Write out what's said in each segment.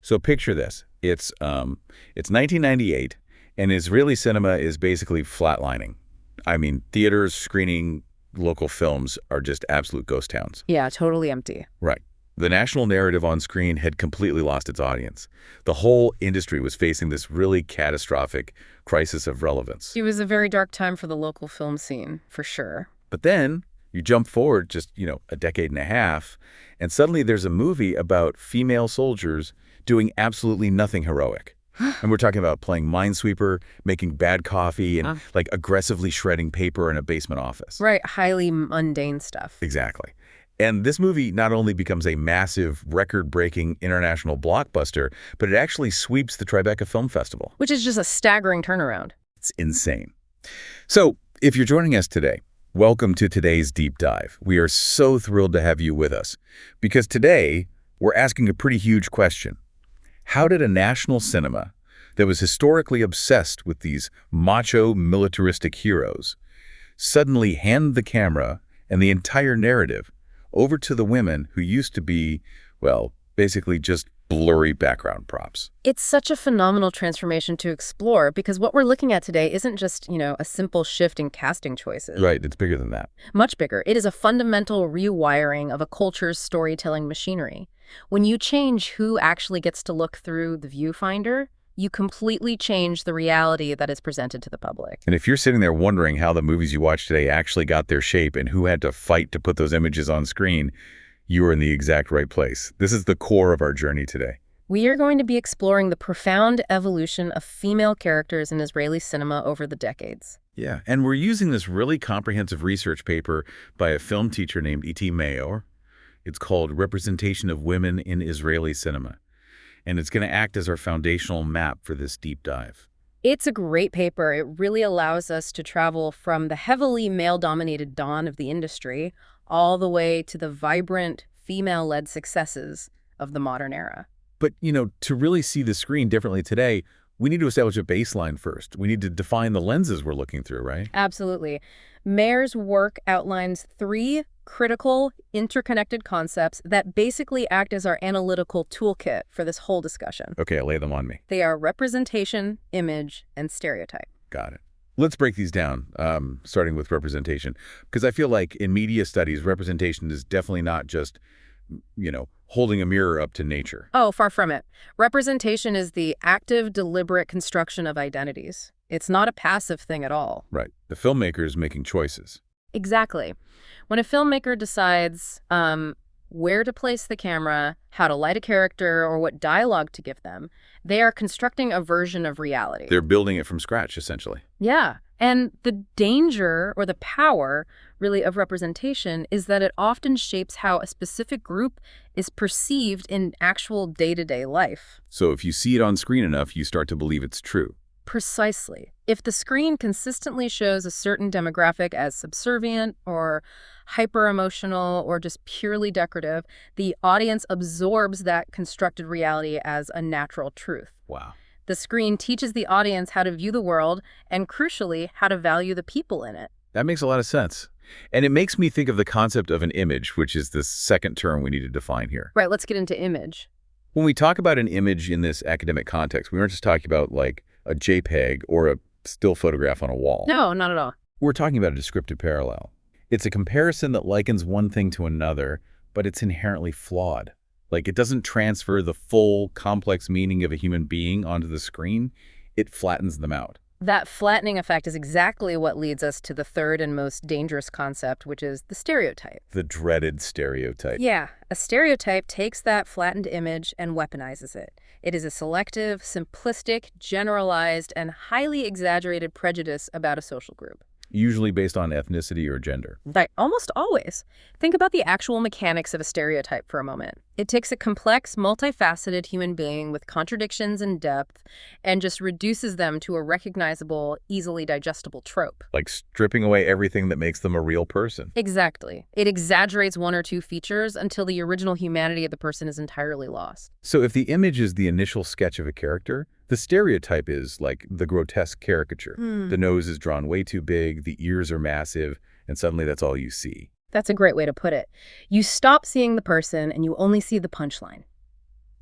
So picture this. It's 1998, and Israeli cinema is basically flatlining. I mean, theaters screening local films are just absolute ghost towns. Yeah, totally empty. Right. The national narrative on screen had completely lost its audience. The whole industry was facing this really catastrophic crisis of relevance. It was a very dark time for the local film scene, for sure. But then you jump forward just, a decade and a half, and suddenly there's a movie about female soldiers doing absolutely nothing heroic. And we're talking about playing minesweeper, making bad coffee, and aggressively shredding paper in a basement office. Right, highly mundane stuff. Exactly. And this movie not only becomes a massive, record-breaking international blockbuster, but it actually sweeps the Tribeca Film Festival. Which is just a staggering turnaround. It's insane. So, if you're joining us today, welcome to today's deep dive. We are so thrilled to have you with us, because today we're asking a pretty huge question. How did a national cinema that was historically obsessed with these macho, militaristic heroes suddenly hand the camera and the entire narrative over to the women who used to be, well, basically just blurry background props? It's such a phenomenal transformation to explore because what we're looking at today isn't just, a simple shift in casting choices. Right, it's bigger than that. Much bigger. It is a fundamental rewiring of a culture's storytelling machinery. When you change who actually gets to look through the viewfinder, you completely change the reality that is presented to the public. And if you're sitting there wondering how the movies you watch today actually got their shape and who had to fight to put those images on screen, you are in the exact right place. This is the core of our journey today. We are going to be exploring the profound evolution of female characters in Israeli cinema over the decades. Yeah, and we're using this really comprehensive research paper by a film teacher named Itay Maor. It's called Representation of Women in Israeli Cinema. And it's going to act as our foundational map for this deep dive. It's a great paper. It really allows us to travel from the heavily male-dominated dawn of the industry all the way to the vibrant, female-led successes of the modern era. But, to really see the screen differently today, we need to establish a baseline first. We need to define the lenses we're looking through, right? Absolutely. Maor's work outlines 3 critical, interconnected concepts that basically act as our analytical toolkit for this whole discussion. Okay, lay them on me. They are representation, image, and stereotype. Got it. Let's break these down, starting with representation, because I feel like in media studies, representation is definitely not just, holding a mirror up to nature. Oh, far from it. Representation is the active, deliberate construction of identities. It's not a passive thing at all. Right. The filmmaker is making choices. Exactly. When a filmmaker decides where to place the camera, how to light a character, or what dialogue to give them, they are constructing a version of reality. They're building it from scratch, essentially. Yeah. And the danger or the power, really, of representation is that it often shapes how a specific group is perceived in actual day-to-day life. So if you see it on screen enough, you start to believe it's true. Precisely. If the screen consistently shows a certain demographic as subservient or hyper-emotional or just purely decorative, the audience absorbs that constructed reality as a natural truth. Wow. The screen teaches the audience how to view the world and, crucially, how to value the people in it. That makes a lot of sense. And it makes me think of the concept of an image, which is the second term we need to define here. Right, let's get into image. When we talk about an image in this academic context, we aren't just talking about like a JPEG or a still photograph on a wall. No, not at all. We're talking about a descriptive parallel. It's a comparison that likens one thing to another, but it's inherently flawed. Like, it doesn't transfer the full, complex meaning of a human being onto the screen. It flattens them out. That flattening effect is exactly what leads us to the third and most dangerous concept, which is the stereotype. The dreaded stereotype. Yeah, a stereotype takes that flattened image and weaponizes it. It is a selective, simplistic, generalized, and highly exaggerated prejudice about a social group. Usually based on ethnicity or gender. Right, almost always. Think about the actual mechanics of a stereotype for a moment. It takes a complex, multifaceted human being with contradictions and depth and just reduces them to a recognizable, easily digestible trope. Like stripping away everything that makes them a real person. Exactly. It exaggerates one or two features until the original humanity of the person is entirely lost. So if the image is the initial sketch of a character, the stereotype is like the grotesque caricature. The nose is drawn way too big, the ears are massive, and suddenly that's all you see. That's a great way to put it. You stop seeing the person and you only see the punchline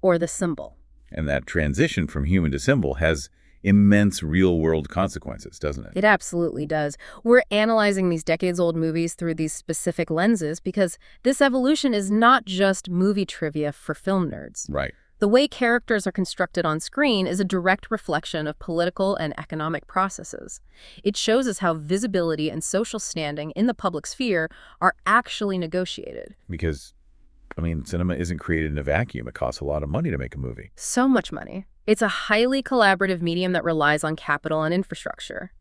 or the symbol. And that transition from human to symbol has immense real-world consequences, doesn't it? It absolutely does. We're analyzing these decades-old movies through these specific lenses because this evolution is not just movie trivia for film nerds. Right. The way characters are constructed on screen is a direct reflection of political and economic processes. It shows us how visibility and social standing in the public sphere are actually negotiated. Because, cinema isn't created in a vacuum. It costs a lot of money to make a movie. So much money. It's a highly collaborative medium that relies on capital and infrastructure.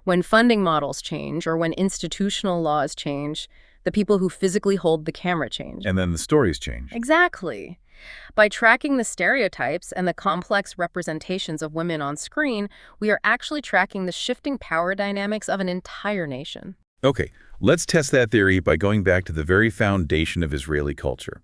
When funding models change or when institutional laws change, the people who physically hold the camera change. And then the stories change. Exactly. By tracking the stereotypes and the complex representations of women on screen, we are actually tracking the shifting power dynamics of an entire nation. Okay, let's test that theory by going back to the very foundation of Israeli culture.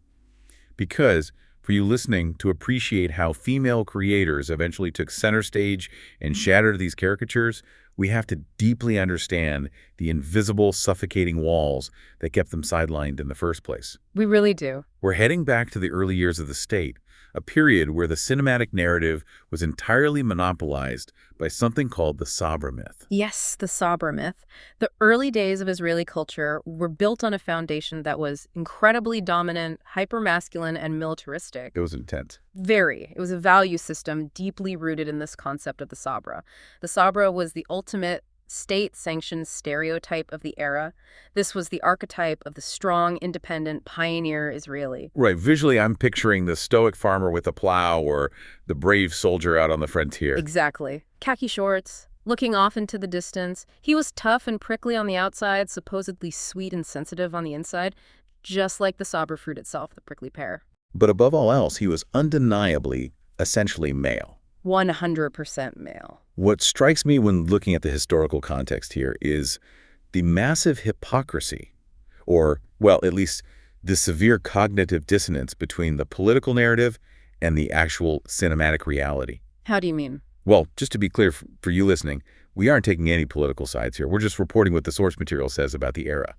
Because, for you listening, to appreciate how female creators eventually took center stage and shattered these caricatures, we have to deeply understand the invisible, suffocating walls that kept them sidelined in the first place. We really do. We're heading back to the early years of the state, a period where the cinematic narrative was entirely monopolized by something called the Sabra myth. Yes, the Sabra myth. The early days of Israeli culture were built on a foundation that was incredibly dominant, hypermasculine, and militaristic. It was intense. Very. It was a value system deeply rooted in this concept of the Sabra. The Sabra was the ultimate state-sanctioned stereotype of the era. This was the archetype of the strong, independent, pioneer Israeli. Right. Visually, I'm picturing the stoic farmer with a plow or the brave soldier out on the frontier. Exactly. Khaki shorts, looking off into the distance. He was tough and prickly on the outside, supposedly sweet and sensitive on the inside, just like the Sabra fruit itself, the prickly pear. But above all else, he was undeniably, essentially male. 100% male. What strikes me when looking at the historical context here is the massive hypocrisy, or, well, at least the severe cognitive dissonance between the political narrative and the actual cinematic reality. How do you mean? Well, just to be clear for you listening, we aren't taking any political sides here. We're just reporting what the source material says about the era.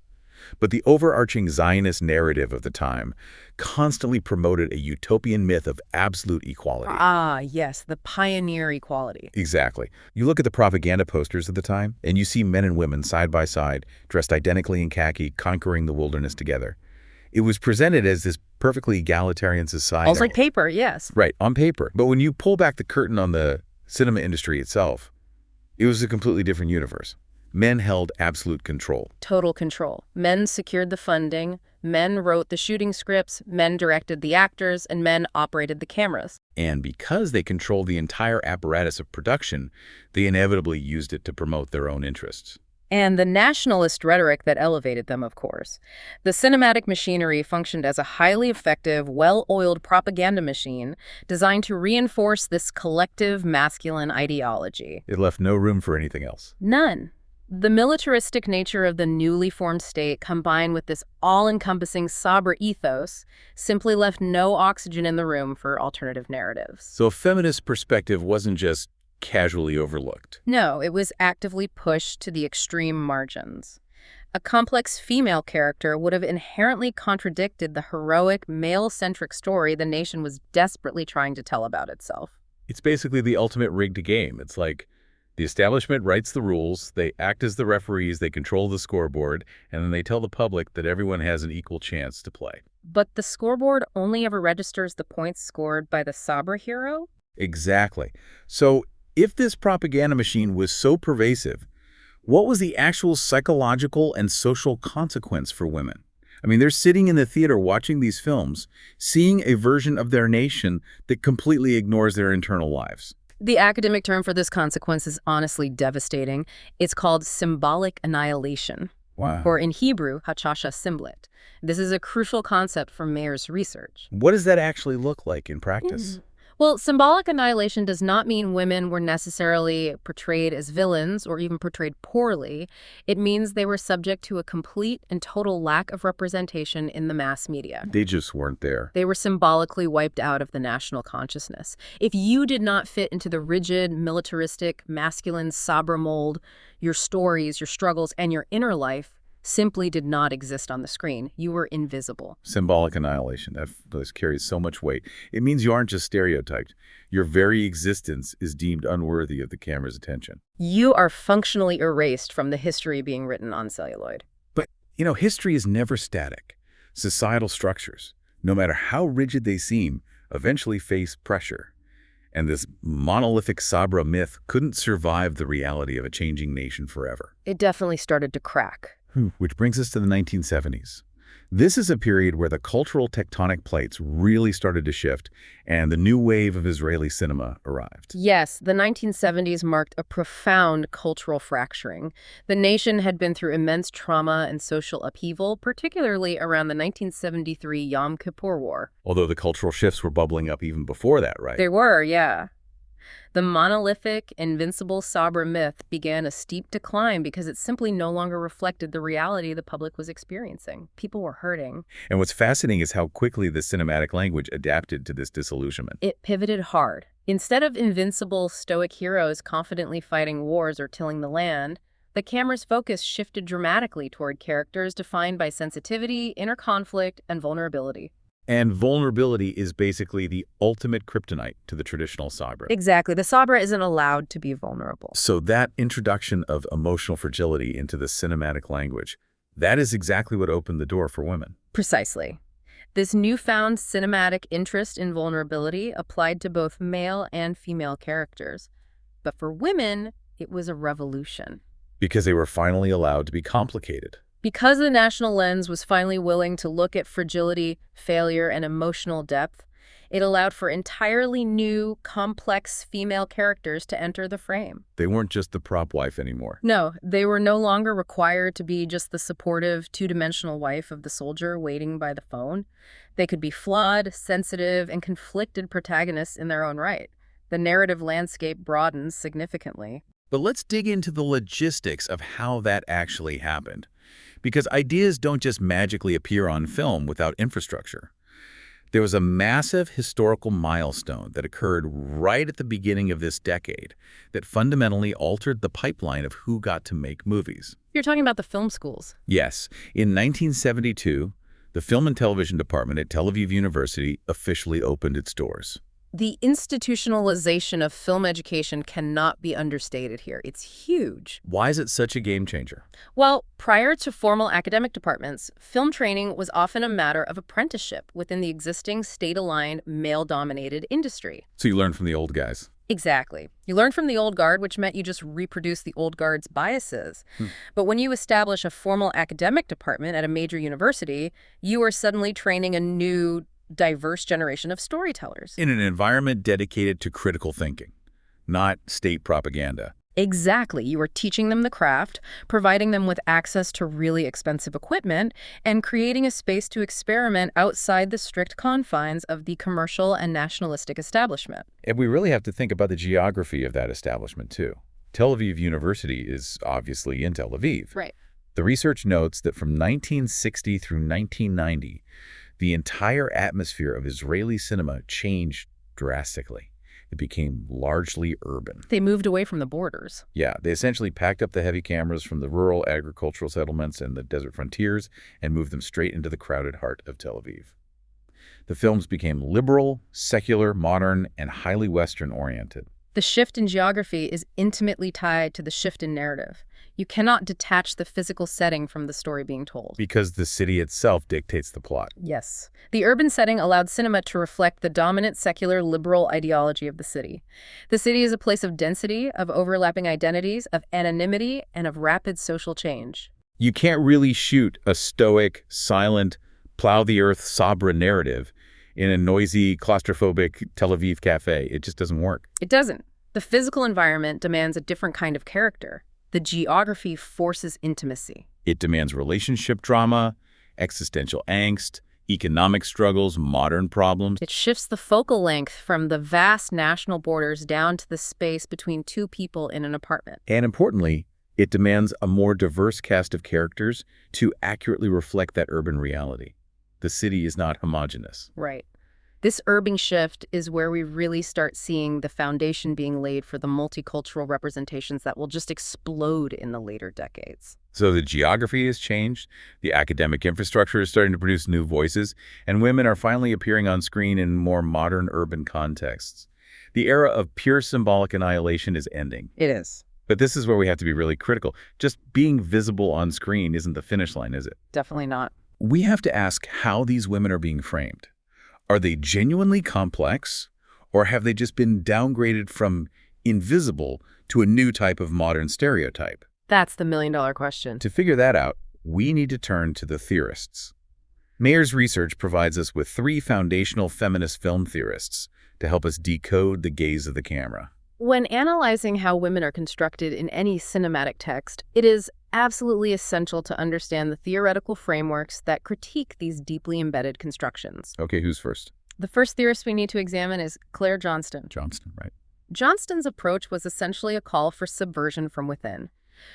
But the overarching Zionist narrative of the time constantly promoted a utopian myth of absolute equality. Ah, yes, the pioneer equality. Exactly. You look at the propaganda posters of the time, and you see men and women side by side, dressed identically in khaki, conquering the wilderness together. It was presented as this perfectly egalitarian society. Almost like paper, yes. Right, on paper. But when you pull back the curtain on the cinema industry itself, it was a completely different universe. Men held absolute control. Total control. Men secured the funding, men wrote the shooting scripts, men directed the actors, and men operated the cameras. And because they controlled the entire apparatus of production, they inevitably used it to promote their own interests. And the nationalist rhetoric that elevated them, of course. The cinematic machinery functioned as a highly effective, well-oiled propaganda machine designed to reinforce this collective masculine ideology. It left no room for anything else. None. The militaristic nature of the newly formed state, combined with this all-encompassing Sabra ethos, simply left no oxygen in the room for alternative narratives. So a feminist perspective wasn't just casually overlooked. No, it was actively pushed to the extreme margins. A complex female character would have inherently contradicted the heroic, male-centric story the nation was desperately trying to tell about itself. It's basically the ultimate rigged game. It's like the establishment writes the rules, they act as the referees, they control the scoreboard, and then they tell the public that everyone has an equal chance to play. But the scoreboard only ever registers the points scored by the Sabra hero? Exactly. So if this propaganda machine was so pervasive, what was the actual psychological and social consequence for women? They're sitting in the theater watching these films, seeing a version of their nation that completely ignores their internal lives. The academic term for this consequence is honestly devastating. It's called symbolic annihilation. Wow. Or in Hebrew, hachasha simblit. This is a crucial concept for Maor's research. What does that actually look like in practice? Well, symbolic annihilation does not mean women were necessarily portrayed as villains or even portrayed poorly. It means they were subject to a complete and total lack of representation in the mass media. They just weren't there. They were symbolically wiped out of the national consciousness. If you did not fit into the rigid, militaristic, masculine Sabra mold, your stories, your struggles, and your inner life simply did not exist on the screen. You were invisible. Symbolic annihilation. That carries so much weight. It means you aren't just stereotyped. Your very existence is deemed unworthy of the camera's attention. You are functionally erased from the history being written on celluloid. But, history is never static. Societal structures, no matter how rigid they seem, eventually face pressure. And this monolithic Sabra myth couldn't survive the reality of a changing nation forever. It definitely started to crack. Which brings us to the 1970s. This is a period where the cultural tectonic plates really started to shift, and the new wave of Israeli cinema arrived. Yes, the 1970s marked a profound cultural fracturing. The nation had been through immense trauma and social upheaval, particularly around the 1973 Yom Kippur War. Although the cultural shifts were bubbling up even before that, right? They were, yeah. The monolithic, invincible Sabra myth began a steep decline because it simply no longer reflected the reality the public was experiencing. People were hurting. And what's fascinating is how quickly the cinematic language adapted to this disillusionment. It pivoted hard. Instead of invincible, stoic heroes confidently fighting wars or tilling the land, the camera's focus shifted dramatically toward characters defined by sensitivity, inner conflict, and vulnerability. And vulnerability is basically the ultimate kryptonite to the traditional Sabra. Exactly. The Sabra isn't allowed to be vulnerable. So that introduction of emotional fragility into the cinematic language, that is exactly what opened the door for women. Precisely. This newfound cinematic interest in vulnerability applied to both male and female characters. But for women, it was a revolution. Because they were finally allowed to be complicated. Because the national lens was finally willing to look at fragility, failure, and emotional depth, it allowed for entirely new, complex female characters to enter the frame. They weren't just the prop wife anymore. No, they were no longer required to be just the supportive, two-dimensional wife of the soldier waiting by the phone. They could be flawed, sensitive, and conflicted protagonists in their own right. The narrative landscape broadens significantly. But let's dig into the logistics of how that actually happened. Because ideas don't just magically appear on film without infrastructure. There was a massive historical milestone that occurred right at the beginning of this decade that fundamentally altered the pipeline of who got to make movies. You're talking about the film schools. Yes. In 1972, the Film and Television Department at Tel Aviv University officially opened its doors. The institutionalization of film education cannot be understated here. It's huge. Why is it such a game changer? Well, prior to formal academic departments, film training was often a matter of apprenticeship within the existing state-aligned, male-dominated industry. So you learn from the old guys. Exactly. You learn from the old guard, which meant you just reproduce the old guard's biases. But when you establish a formal academic department at a major university, you are suddenly training a new, diverse generation of storytellers. In an environment dedicated to critical thinking, not state propaganda. Exactly. You are teaching them the craft, providing them with access to really expensive equipment, and creating a space to experiment outside the strict confines of the commercial and nationalistic establishment. And we really have to think about the geography of that establishment, too. Tel Aviv University is obviously in Tel Aviv. Right. The research notes that from 1960 through 1990, the entire atmosphere of Israeli cinema changed drastically. It became largely urban. They moved away from the borders. Yeah, they essentially packed up the heavy cameras from the rural agricultural settlements and the desert frontiers and moved them straight into the crowded heart of Tel Aviv. The films became liberal, secular, modern, and highly Western-oriented. The shift in geography is intimately tied to the shift in narrative. You cannot detach the physical setting from the story being told. Because the city itself dictates the plot. Yes. The urban setting allowed cinema to reflect the dominant secular liberal ideology of the city. The city is a place of density, of overlapping identities, of anonymity, and of rapid social change. You can't really shoot a stoic, silent, plow-the-earth Sabra narrative in a noisy, claustrophobic Tel Aviv cafe. It just doesn't work. It doesn't. The physical environment demands a different kind of character. The geography forces intimacy. It demands relationship drama, existential angst, economic struggles, modern problems. It shifts the focal length from the vast national borders down to the space between two people in an apartment. And importantly, it demands a more diverse cast of characters to accurately reflect that urban reality. The city is not homogeneous. Right. This urban shift is where we really start seeing the foundation being laid for the multicultural representations that will just explode in the later decades. So the geography has changed, the academic infrastructure is starting to produce new voices, and women are finally appearing on screen in more modern urban contexts. The era of pure symbolic annihilation is ending. It is. But this is where we have to be really critical. Just being visible on screen isn't the finish line, is it? Definitely not. We have to ask how these women are being framed. Are they genuinely complex, or have they just been downgraded from invisible to a new type of modern stereotype? That's the million-dollar question. To figure that out, we need to turn to the theorists. Maor's research provides us with 3 foundational feminist film theorists to help us decode the gaze of the camera. When analyzing how women are constructed in any cinematic text, it is absolutely essential to understand the theoretical frameworks that critique these deeply embedded constructions. Okay, who's first? The first theorist we need to examine is Claire Johnston. Johnston, right. Johnston's approach was essentially a call for subversion from within.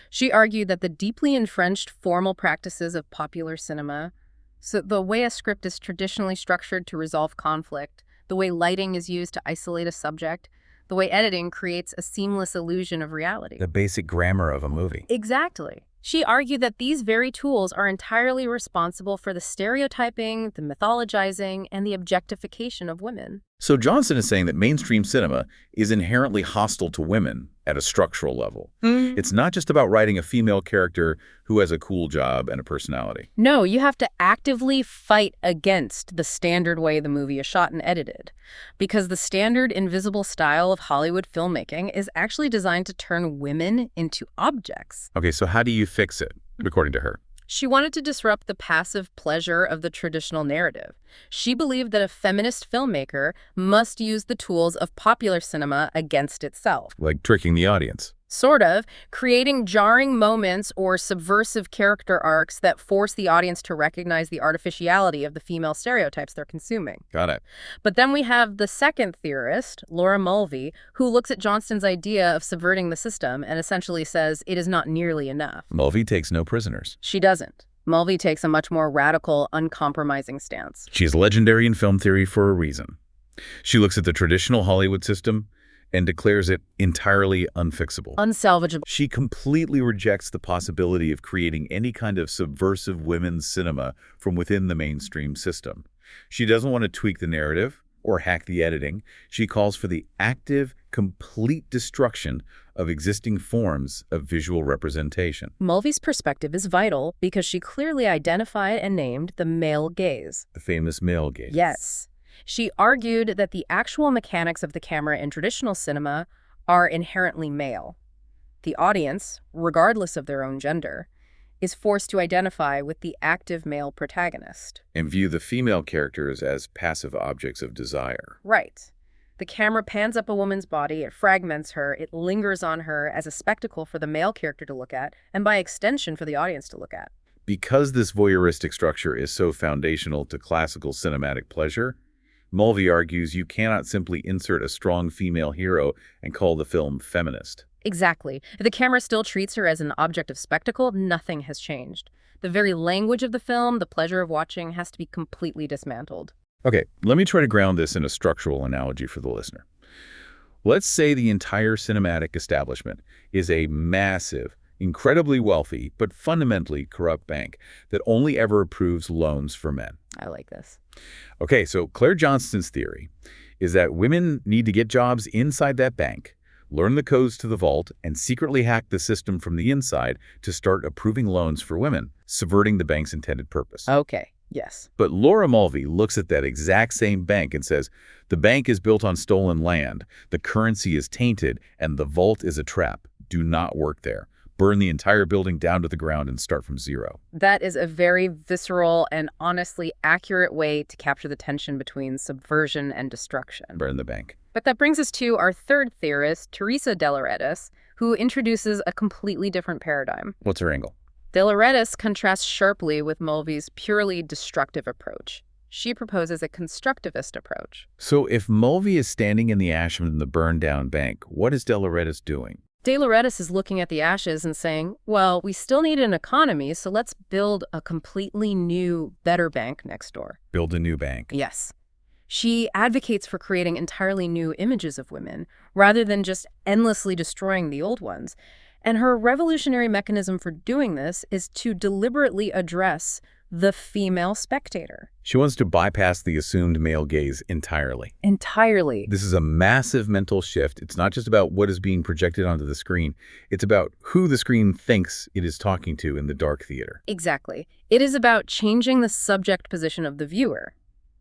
She argued that the deeply entrenched formal practices of popular cinema, so the way a script is traditionally structured to resolve conflict, the way lighting is used to isolate a subject, the way editing creates a seamless illusion of reality. The basic grammar of a movie. Exactly. She argued that these very tools are entirely responsible for the stereotyping, the mythologizing, and the objectification of women. So Johnston is saying that mainstream cinema is inherently hostile to women at a structural level. It's not just about writing a female character who has a cool job and a personality. No, you have to actively fight against the standard way the movie is shot and edited. Because the standard invisible style of Hollywood filmmaking is actually designed to turn women into objects. Okay, so how do you fix it, according to her? She wanted to disrupt the passive pleasure of the traditional narrative. She believed that a feminist filmmaker must use the tools of popular cinema against itself. Like tricking the audience. Sort of, creating jarring moments or subversive character arcs that force the audience to recognize the artificiality of the female stereotypes they're consuming. Got it. But then we have the second theorist, Laura Mulvey, who looks at Johnston's idea of subverting the system and essentially says it is not nearly enough. Mulvey takes no prisoners. She doesn't. Mulvey takes a much more radical, uncompromising stance. She's legendary in film theory for a reason. She looks at the traditional Hollywood system and declares it entirely unfixable. Unsalvageable. She completely rejects the possibility of creating any kind of subversive women's cinema from within the mainstream system. She doesn't want to tweak the narrative or hack the editing. She calls for the active, complete destruction of existing forms of visual representation. Mulvey's perspective is vital because she clearly identified and named the male gaze. The famous male gaze. Yes. She argued that the actual mechanics of the camera in traditional cinema are inherently male. The audience, regardless of their own gender, is forced to identify with the active male protagonist. And view the female characters as passive objects of desire. Right. The camera pans up a woman's body, it fragments her, it lingers on her as a spectacle for the male character to look at, and by extension for the audience to look at. Because this voyeuristic structure is so foundational to classical cinematic pleasure, Mulvey argues you cannot simply insert a strong female hero and call the film feminist. Exactly. If the camera still treats her as an object of spectacle, nothing has changed. The very language of the film, the pleasure of watching, has to be completely dismantled. Okay, let me try to ground this in a structural analogy for the listener. Let's say the entire cinematic establishment is a massive, incredibly wealthy, but fundamentally corrupt bank that only ever approves loans for men. I like this. Okay, so Claire Johnston's theory is that women need to get jobs inside that bank, learn the codes to the vault, and secretly hack the system from the inside to start approving loans for women, subverting the bank's intended purpose. Okay, yes. But Laura Mulvey looks at that exact same bank and says, the bank is built on stolen land, the currency is tainted, and the vault is a trap. Do not work there. Burn the entire building down to the ground and start from zero. That is a very visceral and honestly accurate way to capture the tension between subversion and destruction. Burn the bank. But that brings us to our third theorist, Teresa de Lauretis, who introduces a completely different paradigm. What's her angle? De Lauretis contrasts sharply with Mulvey's purely destructive approach. She proposes a constructivist approach. So if Mulvey is standing in the ash of the burned-down bank, what is de Lauretis doing? De Lauretis is looking at the ashes and saying, well, we still need an economy, so let's build a completely new, better bank next door. Build a new bank. Yes. She advocates for creating entirely new images of women, rather than just endlessly destroying the old ones. And her revolutionary mechanism for doing this is to deliberately address the female spectator. She wants to bypass the assumed male gaze entirely. Entirely. This is a massive mental shift. It's not just about what is being projected onto the screen. It's about who the screen thinks it is talking to in the dark theater. Exactly. It is about changing the subject position of the viewer.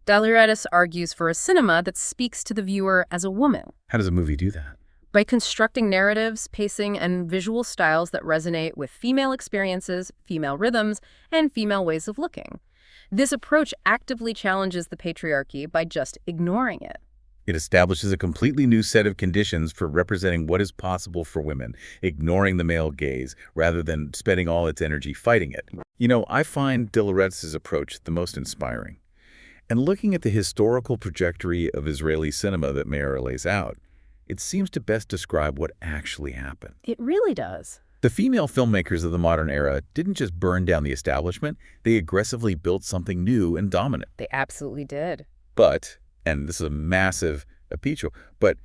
Delaretis argues for a cinema that speaks to the viewer as a woman. How does a movie do that? By constructing narratives, pacing, and visual styles that resonate with female experiences, female rhythms, and female ways of looking. This approach actively challenges the patriarchy by just ignoring it. It establishes a completely new set of conditions for representing what is possible for women, ignoring the male gaze, rather than spending all its energy fighting it. You know, I find Delaretis' approach the most inspiring. And looking at the historical trajectory of Israeli cinema that Maor lays out, it seems to best describe what actually happened. It really does. The female filmmakers of the modern era didn't just burn down the establishment, they aggressively built something new and dominant. They absolutely did. But, and this is a massive appeal, but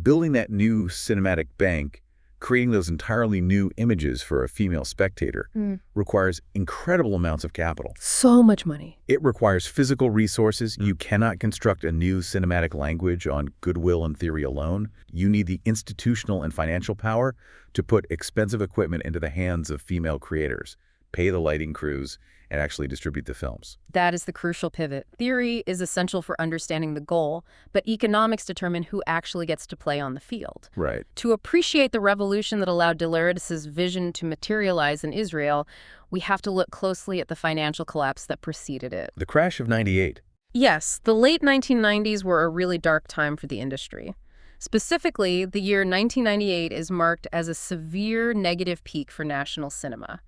building that new cinematic bank, creating those entirely new images for a female spectator, requires incredible amounts of capital. So much money. It requires physical resources. You cannot construct a new cinematic language on goodwill and theory alone. You need the institutional and financial power to put expensive equipment into the hands of female creators, pay the lighting crews, and actually distribute the films. That is the crucial pivot. Theory is essential for understanding the goal, but economics determine who actually gets to play on the field. Right. To appreciate the revolution that allowed Delaretis' vision to materialize in Israel, we have to look closely at the financial collapse that preceded it. The crash of '98. Yes, the late 1990s were a really dark time for the industry. Specifically, the year 1998 is marked as a severe negative peak for national cinema.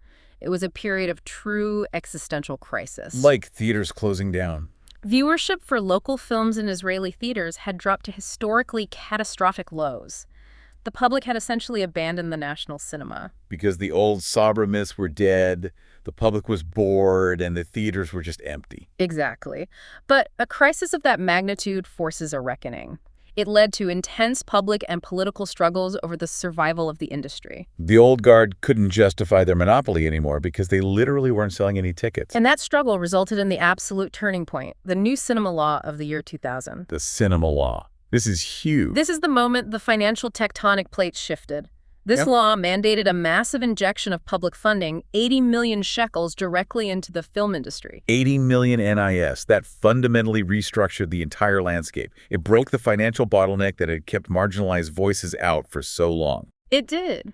It was a period of true existential crisis. Like theaters closing down. Viewership for local films in Israeli theaters had dropped to historically catastrophic lows. The public had essentially abandoned the national cinema. Because the old Sabra myths were dead, the public was bored, and the theaters were just empty. Exactly. But a crisis of that magnitude forces a reckoning. It led to intense public and political struggles over the survival of the industry. The old guard couldn't justify their monopoly anymore because they literally weren't selling any tickets. And that struggle resulted in the absolute turning point, the new cinema law of the year 2000. The cinema law. This is huge. This is the moment the financial tectonic plates shifted. This law mandated a massive injection of public funding, 80 million shekels, directly into the film industry. 80 million NIS. That fundamentally restructured the entire landscape. It broke the financial bottleneck that had kept marginalized voices out for so long. It did.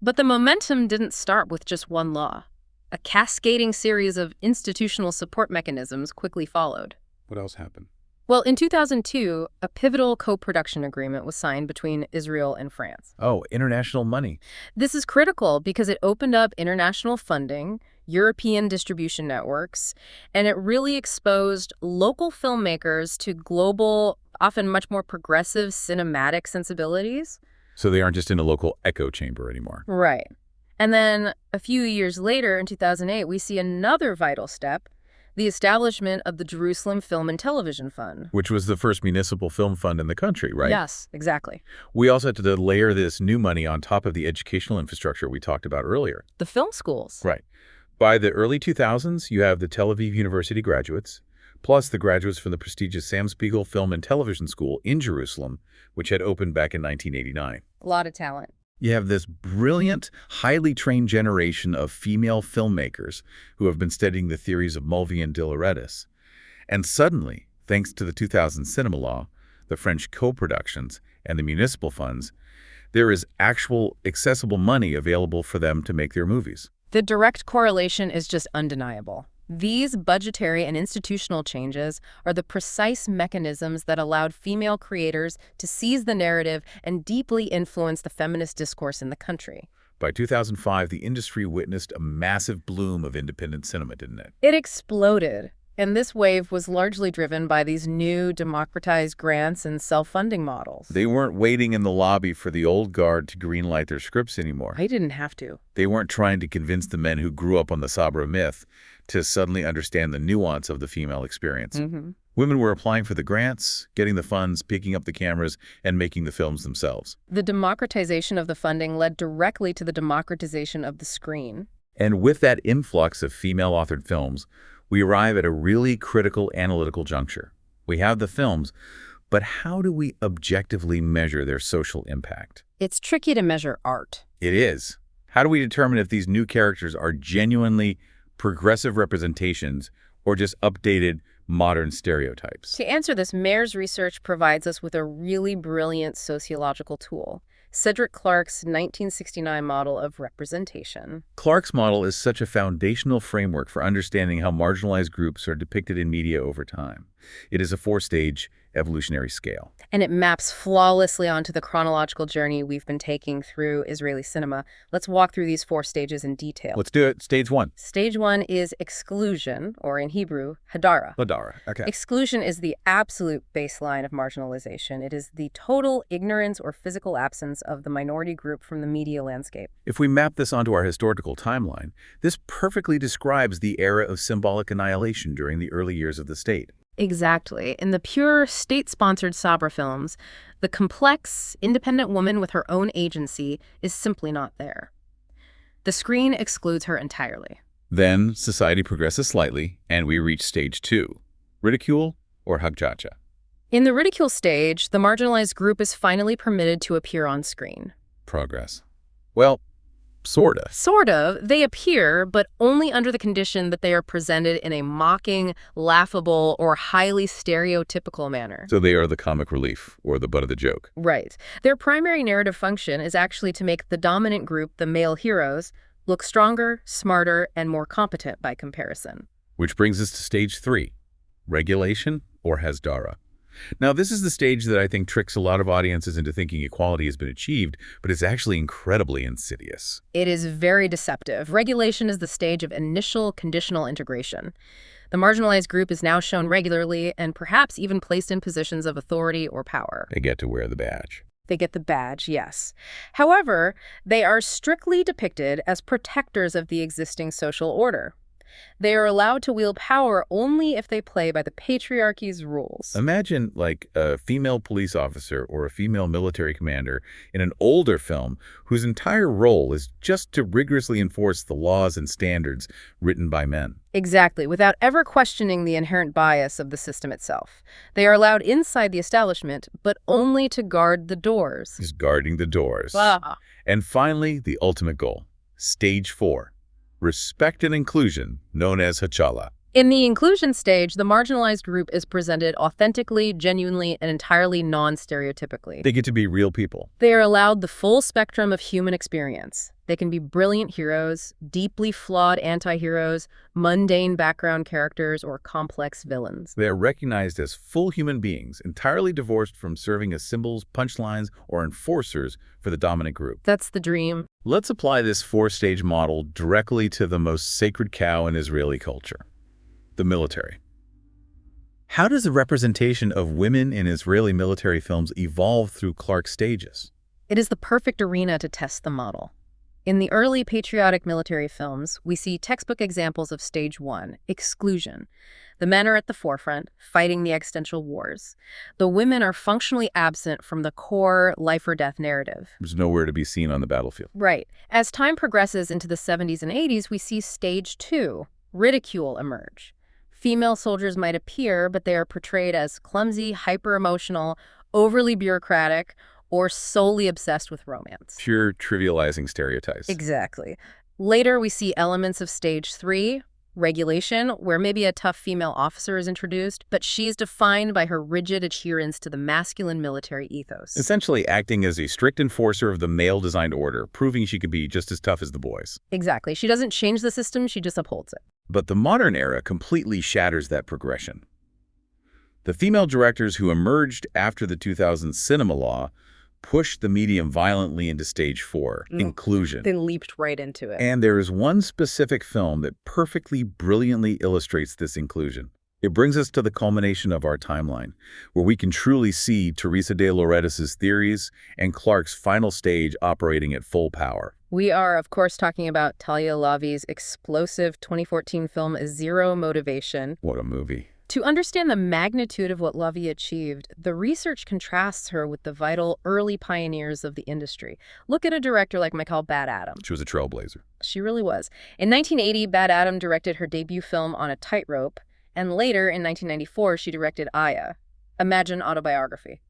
But the momentum didn't start with just one law. A cascading series of institutional support mechanisms quickly followed. What else happened? Well, in 2002, a pivotal co-production agreement was signed between Israel and France. Oh, international money. This is critical because it opened up international funding, European distribution networks, and it really exposed local filmmakers to global, often much more progressive cinematic sensibilities. So they aren't just in a local echo chamber anymore. Right. And then a few years later, in 2008, we see another vital step, the establishment of the Jerusalem Film and Television Fund. Which was the first municipal film fund in the country, right? Yes, exactly. We also had to layer this new money on top of the educational infrastructure we talked about earlier. The film schools. Right. By the early 2000s, you have the Tel Aviv University graduates, plus the graduates from the prestigious Sam Spiegel Film and Television School in Jerusalem, which had opened back in 1989. A lot of talent. You have this brilliant, highly trained generation of female filmmakers who have been studying the theories of Mulvey and Delaretis. And suddenly, thanks to the 2000 cinema law, the French co-productions, and the municipal funds, there is actual accessible money available for them to make their movies. The direct correlation is just undeniable. These budgetary and institutional changes are the precise mechanisms that allowed female creators to seize the narrative and deeply influence the feminist discourse in the country. By 2005, the industry witnessed a massive bloom of independent cinema, didn't it? It exploded. And this wave was largely driven by these new democratized grants and self-funding models. They weren't waiting in the lobby for the old guard to greenlight their scripts anymore. I didn't have to. They weren't trying to convince the men who grew up on the Sabra myth to suddenly understand the nuance of the female experience. Women were applying for the grants, getting the funds, picking up the cameras, and making the films themselves. The democratization of the funding led directly to the democratization of the screen. And with that influx of female-authored films, we arrive at a really critical analytical juncture. We have the films, but how do we objectively measure their social impact? It's tricky to measure art. It is. How do we determine if these new characters are genuinely progressive representations or just updated modern stereotypes? To answer this, Maor's research provides us with a really brilliant sociological tool. Cedric Clarke's 1969 model of representation. Clarke's model is such a foundational framework for understanding how marginalized groups are depicted in media over time. It is a four-stage evolutionary scale. And it maps flawlessly onto the chronological journey we've been taking through Israeli cinema. Let's walk through these 4 stages in detail. Let's do it. Stage 1. Stage 1 is exclusion, or in Hebrew, hadara. Hadara. Okay. Exclusion is the absolute baseline of marginalization. It is the total ignorance or physical absence of the minority group from the media landscape. If we map this onto our historical timeline, this perfectly describes the era of symbolic annihilation during the early years of the state. Exactly. In the pure state-sponsored Sabra films, the complex, independent woman with her own agency is simply not there. The screen excludes her entirely. Then society progresses slightly, and we reach stage 2, ridicule or hagchacha. In the ridicule stage, the marginalized group is finally permitted to appear on screen. Progress. Well, sorta. Sort of. They appear, but only under the condition that they are presented in a mocking, laughable, or highly stereotypical manner. So they are the comic relief, or the butt of the joke. Right. Their primary narrative function is actually to make the dominant group, the male heroes, look stronger, smarter, and more competent by comparison. Which brings us to stage 3, regulation or hasdara. Now, this is the stage that I think tricks a lot of audiences into thinking equality has been achieved, but it's actually incredibly insidious. It is very deceptive. Regulation is the stage of initial conditional integration. The marginalized group is now shown regularly and perhaps even placed in positions of authority or power. They get to wear the badge. They get the badge, yes. However, they are strictly depicted as protectors of the existing social order. They are allowed to wield power only if they play by the patriarchy's rules. Imagine like a female police officer or a female military commander in an older film whose entire role is just to rigorously enforce the laws and standards written by men. Exactly, without ever questioning the inherent bias of the system itself. They are allowed inside the establishment, but only to guard the doors. Just guarding the doors. Ah. And finally, the ultimate goal, stage 4. Respect and inclusion, known as hachala. In the inclusion stage, the marginalized group is presented authentically, genuinely, and entirely non-stereotypically. They get to be real people. They are allowed the full spectrum of human experience. They can be brilliant heroes, deeply flawed anti-heroes, mundane background characters, or complex villains. They are recognized as full human beings, entirely divorced from serving as symbols, punchlines, or enforcers for the dominant group. That's the dream. Let's apply this 4-stage model directly to the most sacred cow in Israeli culture, the military. How does the representation of women in Israeli military films evolve through Clarke's stages? It is the perfect arena to test the model. In the early patriotic military films, we see textbook examples of stage 1, exclusion. The men are at the forefront, fighting the existential wars. The women are functionally absent from the core life-or-death narrative. There's nowhere to be seen on the battlefield. Right. As time progresses into the 70s and 80s, we see stage 2, ridicule, emerge. Female soldiers might appear, but they are portrayed as clumsy, hyper-emotional, overly bureaucratic, or solely obsessed with romance. Pure trivializing stereotypes. Exactly. Later, we see elements of stage 3, regulation, where maybe a tough female officer is introduced, but she's defined by her rigid adherence to the masculine military ethos. Essentially acting as a strict enforcer of the male-designed order, proving she can be just as tough as the boys. Exactly. She doesn't change the system, she just upholds it. But the modern era completely shatters that progression. The female directors who emerged after the 2000 cinema law pushed the medium violently into stage 4, inclusion. They leaped right into it. And there is one specific film that perfectly, brilliantly illustrates this inclusion. It brings us to the culmination of our timeline, where we can truly see Teresa de Lauretis' theories and Clark's final stage operating at full power. We are, of course, talking about Talia Lavi's explosive 2014 film Zero Motivation. What a movie. To understand the magnitude of what Lavi achieved, the research contrasts her with the vital early pioneers of the industry. Look at a director like Michael Bad Adam. She was a trailblazer. She really was. In 1980, Bad Adam directed her debut film On a Tightrope, and later, in 1994, she directed Aya. Imagine autobiography.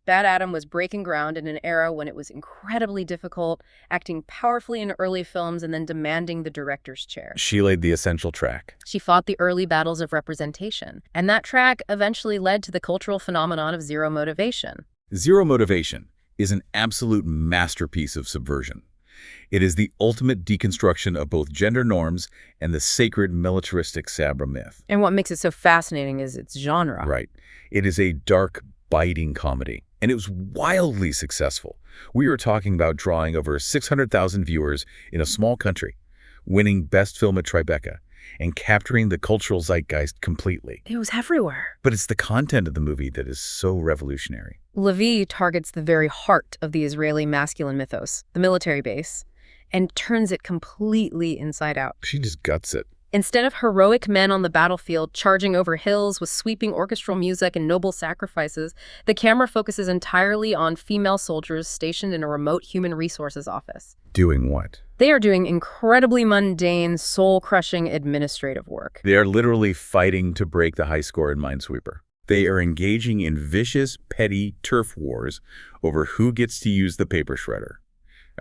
Bad Adam was breaking ground in an era when it was incredibly difficult, acting powerfully in early films and then demanding the director's chair. She laid the essential track. She fought the early battles of representation, and that track eventually led to the cultural phenomenon of zero motivation. Zero Motivation is an absolute masterpiece of subversion. It is the ultimate deconstruction of both gender norms and the sacred militaristic Sabra myth. And what makes it so fascinating is its genre. Right. It is a dark, biting comedy, and it was wildly successful. We are talking about drawing over 600,000 viewers in a small country, winning Best Film at Tribeca, and capturing the cultural zeitgeist completely. It was everywhere. But it's the content of the movie that is so revolutionary. Lavi targets the very heart of the Israeli masculine mythos, the military base, and turns it completely inside out. She just guts it. Instead of heroic men on the battlefield charging over hills with sweeping orchestral music and noble sacrifices, the camera focuses entirely on female soldiers stationed in a remote human resources office. Doing what? They are doing incredibly mundane, soul-crushing administrative work. They are literally fighting to break the high score in Minesweeper. They are engaging in vicious, petty turf wars over who gets to use the paper shredder.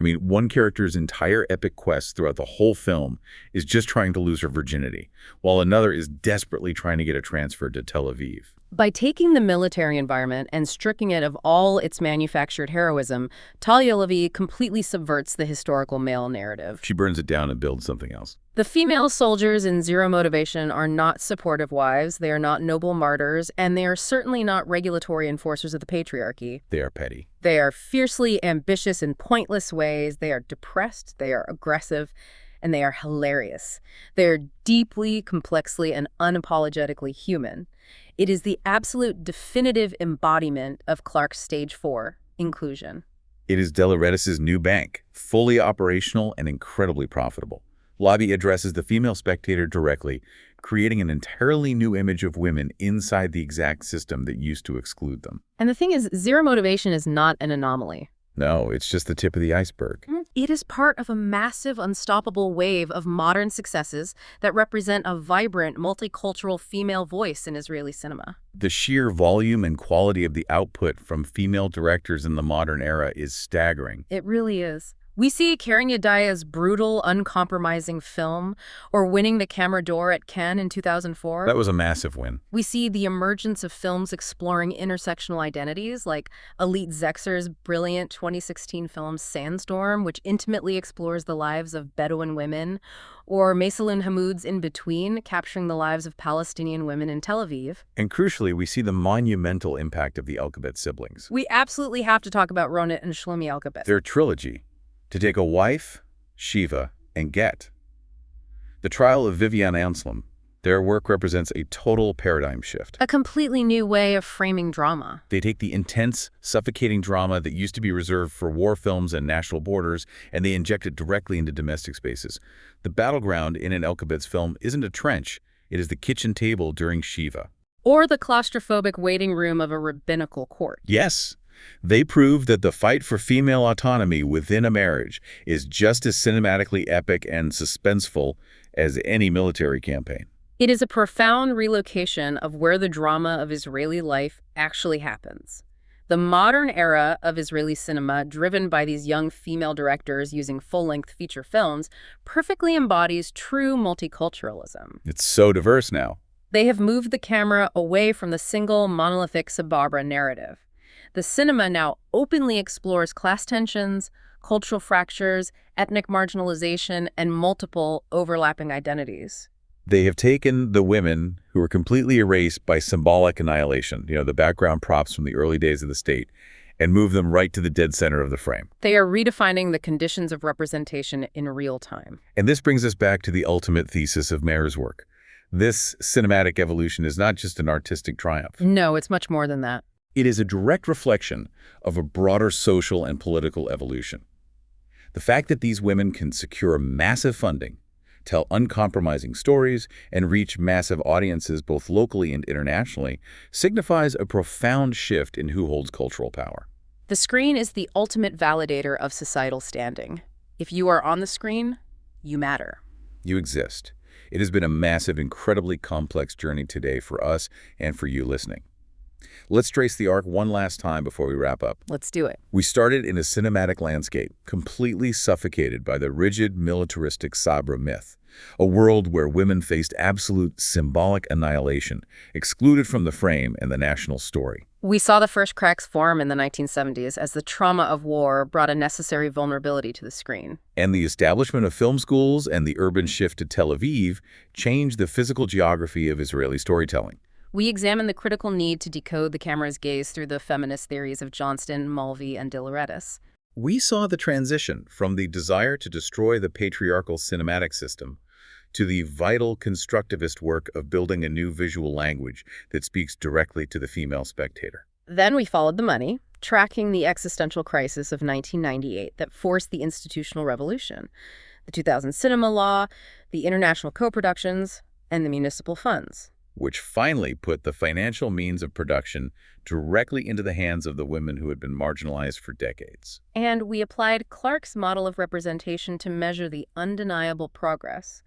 I mean, one character's entire epic quest throughout the whole film is just trying to lose her virginity, while another is desperately trying to get a transfer to Tel Aviv. By taking the military environment and stripping it of all its manufactured heroism, Talia Lavi completely subverts the historical male narrative. She burns it down and builds something else. The female soldiers in Zero Motivation are not supportive wives, they are not noble martyrs, and they are certainly not regulatory enforcers of the patriarchy. They are petty. They are fiercely ambitious in pointless ways, they are depressed, they are aggressive, and they are hilarious. They are deeply, complexly, and unapologetically human. It is the absolute definitive embodiment of Clark's Stage 4, inclusion. It is de Lauretis' new bank, fully operational and incredibly profitable. Lavi addresses the female spectator directly, creating an entirely new image of women inside the exact system that used to exclude them. And the thing is, Zero Motivation is not an anomaly. No, it's just the tip of the iceberg. It is part of a massive, unstoppable wave of modern successes that represent a vibrant, multicultural female voice in Israeli cinema. The sheer volume and quality of the output from female directors in the modern era is staggering. It really is. We see Karen Yadaya's brutal, uncompromising film, or winning the Camera d'Or at Cannes in 2004. That was a massive win. We see the emergence of films exploring intersectional identities, like Elite Zexer's brilliant 2016 film Sandstorm, which intimately explores the lives of Bedouin women, or Maysalun Hamoud's In Between, capturing the lives of Palestinian women in Tel Aviv. And crucially, we see the monumental impact of the Elkabet siblings. We absolutely have to talk about Ronit and Shlomi Elkabet. Their trilogy, To Take a Wife, Shiva, and Get. The Trial of Viviana Anselm, their work represents a total paradigm shift. A completely new way of framing drama. They take the intense, suffocating drama that used to be reserved for war films and national borders, and they inject it directly into domestic spaces. The battleground in an Elkabet's film isn't a trench, it is the kitchen table during Shiva. Or the claustrophobic waiting room of a rabbinical court. Yes. They prove that the fight for female autonomy within a marriage is just as cinematically epic and suspenseful as any military campaign. It is a profound relocation of where the drama of Israeli life actually happens. The modern era of Israeli cinema, driven by these young female directors using full-length feature films, perfectly embodies true multiculturalism. It's so diverse now. They have moved the camera away from the single, monolithic Sabra narrative. The cinema now openly explores class tensions, cultural fractures, ethnic marginalization, and multiple overlapping identities. They have taken the women who were completely erased by symbolic annihilation, the background props from the early days of the state, and moved them right to the dead center of the frame. They are redefining the conditions of representation in real time. And this brings us back to the ultimate thesis of Maor's work. This cinematic evolution is not just an artistic triumph. No, it's much more than that. It is a direct reflection of a broader social and political evolution. The fact that these women can secure massive funding, tell uncompromising stories, and reach massive audiences both locally and internationally signifies a profound shift in who holds cultural power. The screen is the ultimate validator of societal standing. If you are on the screen, you matter. You exist. It has been a massive, incredibly complex journey today for us and for you listening. Let's trace the arc one last time before we wrap up. Let's do it. We started in a cinematic landscape, completely suffocated by the rigid, militaristic Sabra myth, a world where women faced absolute symbolic annihilation, excluded from the frame and the national story. We saw the first cracks form in the 1970s as the trauma of war brought a necessary vulnerability to the screen. And the establishment of film schools and the urban shift to Tel Aviv changed the physical geography of Israeli storytelling. We examined the critical need to decode the camera's gaze through the feminist theories of Johnston, Mulvey, and Dilloretis. We saw the transition from the desire to destroy the patriarchal cinematic system to the vital constructivist work of building a new visual language that speaks directly to the female spectator. Then we followed the money, tracking the existential crisis of 1998 that forced the institutional revolution, the 2000 cinema law, the international co-productions, and the municipal funds, which finally put the financial means of production directly into the hands of the women who had been marginalized for decades. And we applied Clarke's model of representation to measure the undeniable progress,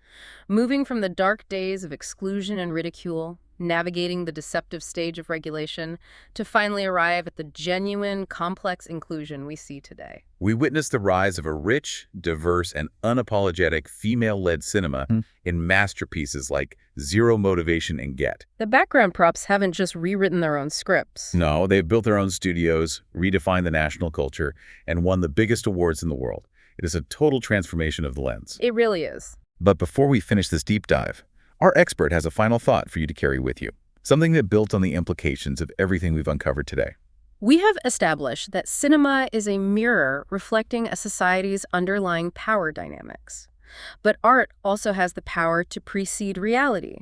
moving from the dark days of exclusion and ridicule, navigating the deceptive stage of regulation, to finally arrive at the genuine, complex inclusion we see today. We witnessed the rise of a rich, diverse, and unapologetic female-led cinema in masterpieces like Zero Motivation and Get. The background props haven't just rewritten their own scripts. No, they've built their own studios, redefined the national culture, and won the biggest awards in the world. It is a total transformation of the lens. It really is. But before we finish this deep dive, our expert has a final thought for you to carry with you, something that built on the implications of everything we've uncovered today. We have established that cinema is a mirror reflecting a society's underlying power dynamics. But art also has the power to precede reality.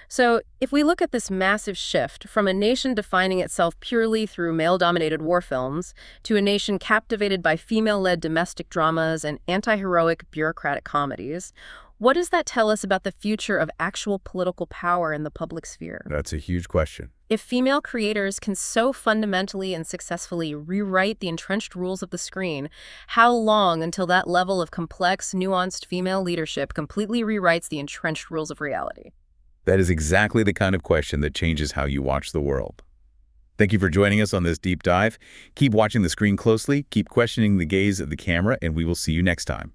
So if we look at this massive shift from a nation defining itself purely through male-dominated war films to a nation captivated by female-led domestic dramas and anti-heroic bureaucratic comedies, what does that tell us about the future of actual political power in the public sphere? That's a huge question. If female creators can so fundamentally and successfully rewrite the entrenched rules of the screen, how long until that level of complex, nuanced female leadership completely rewrites the entrenched rules of reality? That is exactly the kind of question that changes how you watch the world. Thank you for joining us on this deep dive. Keep watching the screen closely, keep questioning the gaze of the camera, and we will see you next time.